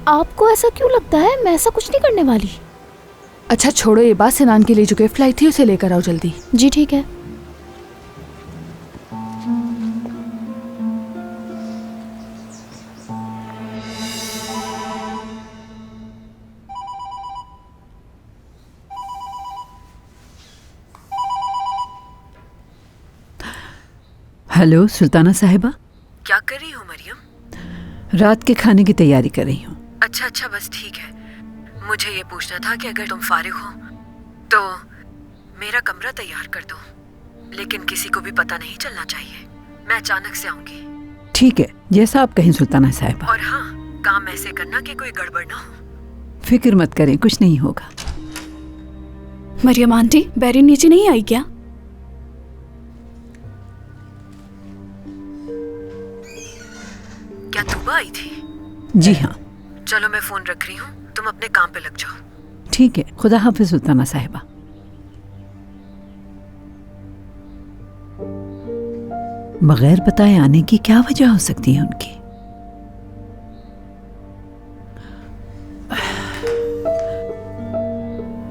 आपको ऐसा क्यों लगता है? मैं ऐसा कुछ नहीं करने वाली। अच्छा छोड़ो ये बात, सिनान के लिए जो के फ्लाइट थी उसे लेकर आओ जल्दी। जी ठीक है। हेलो सुल्ताना साहिबा। क्या कर रही हो मरियम? रात के खाने की तैयारी कर रही हूँ। अच्छा बस ठीक है। मुझे ये पूछना था कि अगर तुम फारिग हो तो मेरा कमरा तैयार कर दो, लेकिन किसी को भी पता नहीं चलना चाहिए। मैं अचानक से आऊंगी। ठीक है, जैसा आप कहें सुल्ताना साहिबा। और हाँ, काम ऐसे करना कि कोई गड़बड़ ना हो। फिक्र मत करें, कुछ नहीं होगा। मरियम आंटी, बैरी नीचे नहीं आई क्या? क्या तूबा आई थी? जी हाँ। चलो मैं फोन रख रही हूँ, तुम अपने काम पे लग जाओ। ठीक है, खुदा हाफिज सुल्ताना साहिबा। बगैर बताए आने की क्या वजह हो सकती है उनकी?